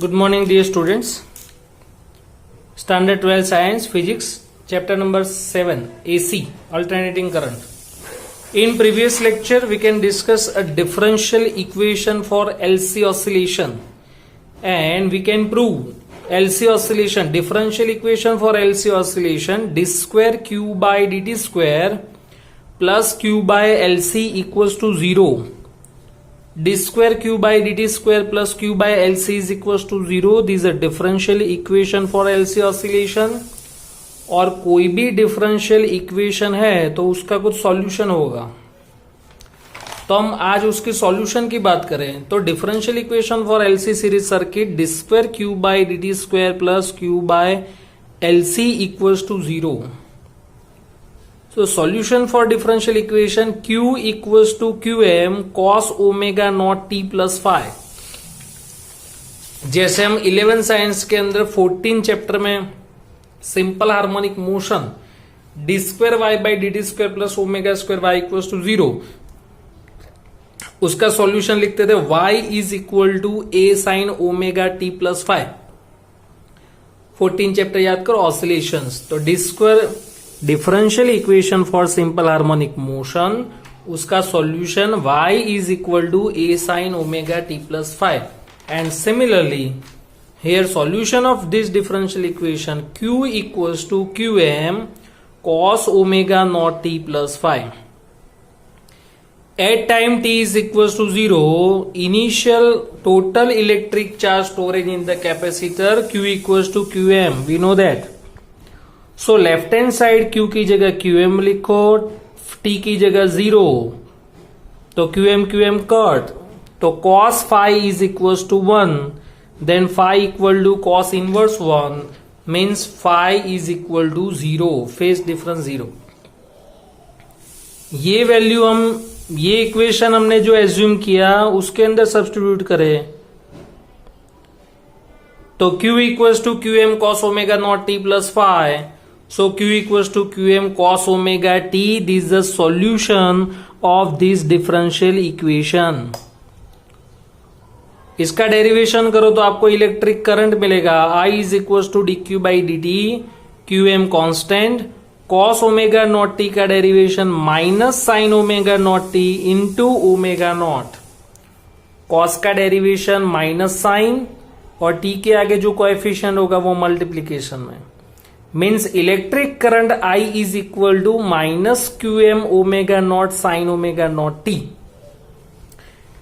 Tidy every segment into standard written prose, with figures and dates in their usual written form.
Good morning, dear students. Standard 12 Science Physics, chapter number 7, AC, alternating current. In previous lecture, we can discuss a differential equation for LC oscillation, and we can prove LC oscillation, differential equation for LC oscillation, d square q by dt square plus q by LC equals to 0. d square q by dt square plus q by LC is equals to 0. This is a differential equation for LC oscillation. और कोई भी differential equation है तो उसका कुछ solution होगा, तो हम आज उसके सॉल्यूशन की बात करें. तो differential equation for LC series circuit, D square Q by D T square plus Q by LC equals to 0. So solution for differential equation Q equals to QM cos omega naught t plus phi. जैसे हम 11 science के अंदर 14 chapter में simple harmonic motion d square y by D T square plus omega square y equal to 0, उसका solution लिखते थे y is equal to a sine omega t plus five. 14 chapter याद करो, ऑसिलेशंस. तो d square differential equation for simple harmonic motion, उसका solution y is equal to a sine omega t plus five. And similarly here solution of this differential equation q equals to qm cos omega naught t plus phi. At time t is equals to 0, initial total electric charge storage in the capacitor q equals to qm, we know that. So left hand side q की जगह qm लिखो, t की जगह 0, तो qm cut, तो cos phi is equals to 1. Then phi equal to cos inverse 1 means phi is equal to 0, phase difference 0. ये value हम, ये इक्वेशन हमने जो एज्यूम किया उसके अंदर सब्स्टिट्यूट करें तो q equals to qm cos omega naught t plus phi. So q equals to qm cos omega t. This is the solution of this differential equation. इसका डेरिवेशन करो तो आपको इलेक्ट्रिक करंट मिलेगा. I is equal to d q by D t, q m constant, cos omega not t का derivation minus sine omega not t into omega naught. Cos का derivation minus sine और t के आगे जो coefficient होगा वो multiplication में. Means electric current I is equal to minus q M omega naught sine omega not t.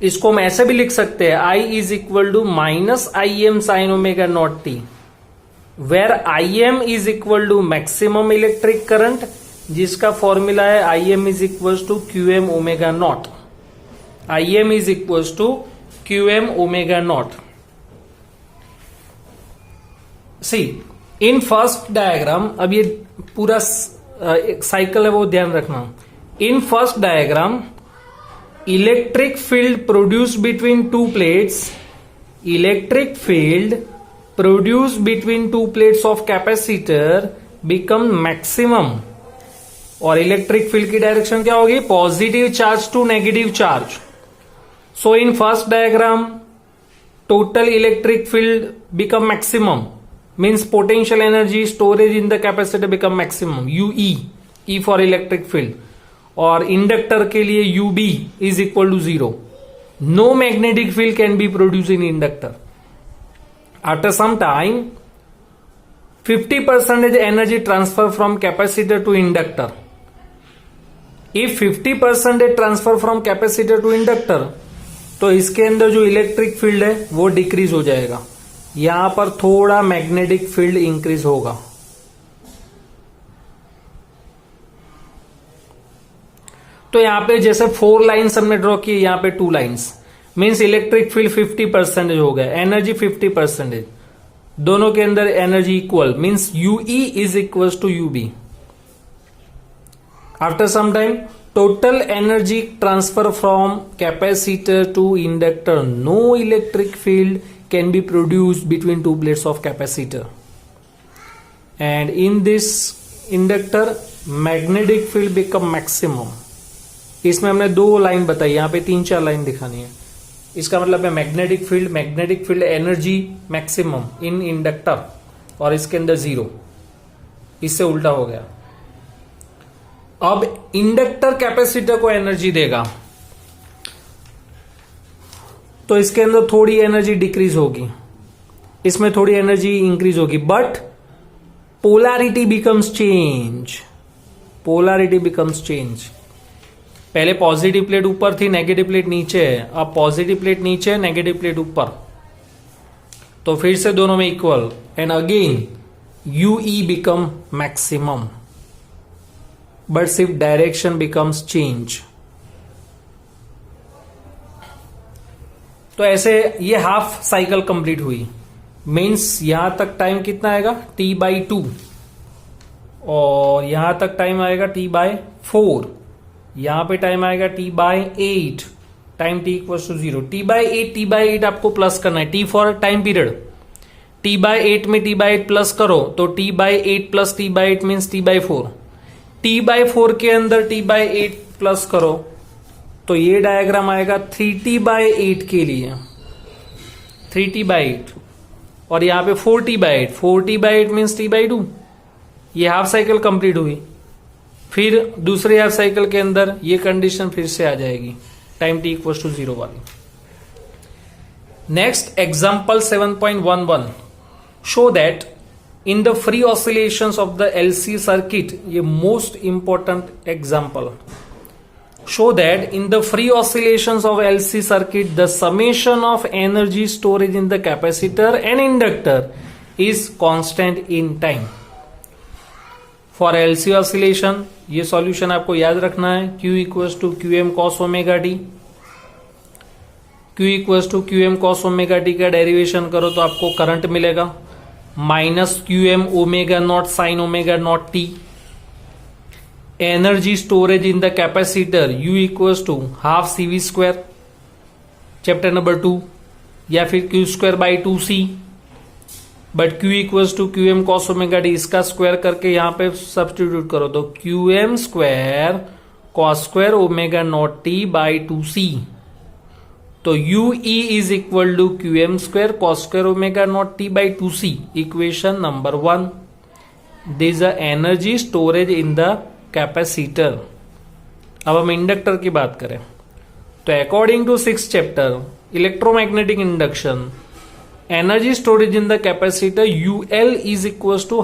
इसको हम ऐसे भी लिख सकते हैं, I is equal to minus I M sine omega not T, where I M is equal to maximum electric current, जिसका formula है I M is equal to Q M omega not. I M is equal to Q M omega not. See in first diagram, अब ये पूरा cycle है वो ध्यान रखना. In first diagram, electric field produced between two plates, electric field produced between two plates of capacitor become maximum. और electric field की direction क्या होगी? Positive charge to negative charge. So in first diagram total electric field become maximum, means potential energy storage in the capacitor become maximum, UE, E for electric field. और inductor के लिए UB is equal to 0. No magnetic field can be produce in inductor. After some time 50% energy transfer from capacitor to inductor. If 50% transfer from capacitor to inductor, तो इसके अंदर जो electric field है वो decrease हो जाएगा. यहां पर थोड़ा मैग्नेटिक फील्ड इंक्रीज होगा. तो यहां पे जैसे 4 लाइन्स हमने ड्रॉ की, यहां पे 2 लाइन्स, मीन्स इलेक्ट्रिक फील्ड 50% हो गया, एनर्जी 50%. दोनों के अंदर energy equal, means UE is equal to UB. After some time total energy transfer from capacitor to inductor, no electric field can be produced between two plates of capacitor. And in this inductor magnetic field become maximum. इसमें हमने 2 line बताई, यहां पे 3-4 line दिखानी है. इसका मतलब है magnetic field energy maximum in inductor, और इसके अंदर 0, इससे उल्टा हो गया। अब इंडक्टर कैपेसिटर को एनर्जी देगा तो इसके अंदर थोड़ी एनर्जी डिक्रीज होगी, इसमें थोड़ी एनर्जी इंक्रीज होगी, बट पोलैरिटी बिकम्स चेंज। पहले पॉजिटिव प्लेट ऊपर थी, नेगेटिव प्लेट नीचे है, अब पॉजिटिव प्लेट नीचे है, नेगेटिव प्लेट ऊपर, तो फिर से दोनों में equal, and again UE become maximum, but सिर्फ डायरेक्शन बिकम्स चेंज। तो ऐसे ये हाफ साइकिल कंप्लीट हुई, मीन्स यहां तक टाइम कितना आएगा T/2, और यहां तक टाइम आएगा T/4, यहां पे टाइम आएगा T/8, टाइम T = 0, T/8 आपको प्लस करना है, T for time period, T/8 में T/8 प्लस करो तो T/8 plus T/8 means T/4, T/4 के अंदर T/8 प्लस करो तो ये डायग्राम आएगा 3T/8 के लिए, 3T/8, और यहां पे 4T/8 मीन्स T/2। ये हाफ साइकिल कंप्लीट हुई, फिर दूसरे हाफ साइकिल के अंदर ये कंडीशन फिर से आ जाएगी, टाइम T = 0 वाली। Next example 7.11, show that in the free oscillations of the LC circuit, ये most important example, show that in the free oscillations of LC circuit the summation of energy storage in the capacitor and inductor is constant in time. For LC oscillation ये solution आपको याद रखना है, Q = QM cos omega t, Q = QM cos omega t का derivation करो तो आपको current मिलेगा -QM ω0 sin ω0 t। Energy storage in the capacitor U = ½ CV², chapter number 2, या फिर Q²/2C, but Q = QM cos ω t, इसका स्क्वायर करके यहां पे सब्स्टिट्यूट करो तो QM² cos² ω0 t/2C, तो UE = QM² cos² ω0 t/2C, equation number 1। This is energy storage in the capacitor. अब हम इंडक्टर की बात करें तो according to 6th chapter electromagnetic induction, energy storage in the capacitor UL =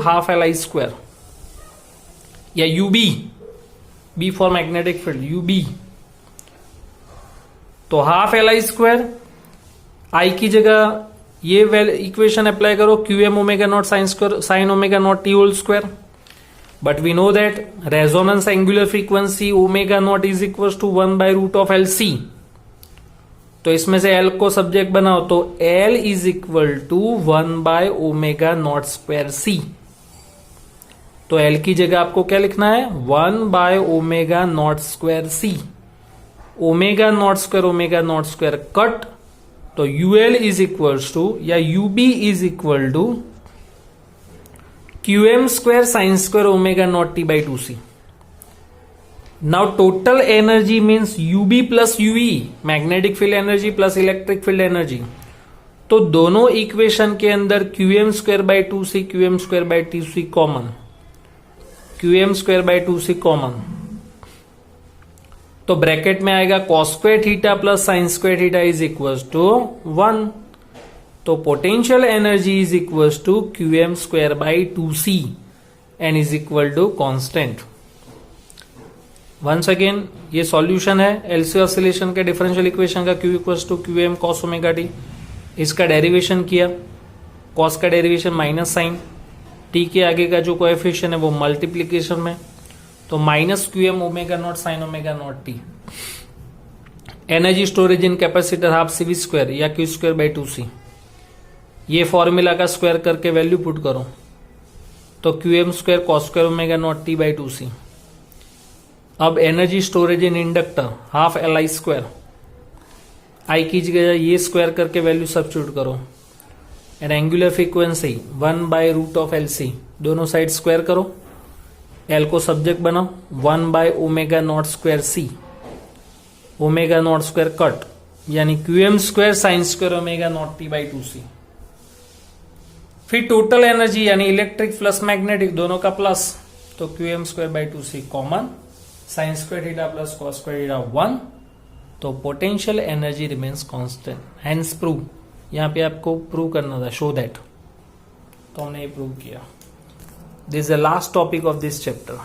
½ Li², या UB, B for magnetic field, UB, तो ½ Li², I की जगह ये इक्वेशन अप्लाई करो, QM ω0 sin ω0 t², but we know that resonance angular frequency ω0 = 1/√LC, तो इसमें से L को सब्जेक्ट बनाओ तो L = 1/ω02C, तो L की जगह आपको क्या लिखना है 1/ω02C, ω02 कट, तो UL = या UB = QM² sin² ω0 t/2C। Now total energy means UB plus UE, magnetic field energy plus electric field energy, तो दोनों इक्वेशन के अंदर QM²/2C QM²/2C common, QM²/2C common, तो ब्रैकेट में आएगा cos² θ प्लस sin² θ = 1, तो potential energy = QM²/2C and constant. Once again ये solution है LC ऑसिलेशन के डिफरेंशियल इक्वेशन का, Q = QM cos ω t, इसका डेरिवेशन किया, cos का डेरिवेशन माइनस साइन, t के आगे का जो कोएफिशिएंट है वो मल्टीप्लीकेशन में, तो -QM ω0 sin ω0 t। Energy storage इन कैपेसिटर ½ CV² या Q²/2C, ये फॉर्मूला का स्क्वायर करके वैल्यू पुट करो तो QM² cos² ω0 t/2C। अब energy storage in inductor ½ Li², I की जगह ये स्क्वायर करके वैल्यू सब्स्टिट्यूट करो, एंड एंगुलर फ्रीक्वेंसी 1/√LC, दोनों साइड स्क्वायर करो, L को सब्जेक्ट बनाओ 1/ω02C, ω02 कट, यानी Q square sine square omega naught T by 2c। फिर टोटल एनर्जी यानी इलेक्ट्रिक प्लस मैग्नेटिक दोनों का प्लस, तो Q square by 2c common, sine square theta plus cos square theta 1, तो potential energy remains constant, hence prove. यहां पे आपको prove करना था, शो दैट, तो हमने ये प्रूव किया। This is the last topic of this chapter.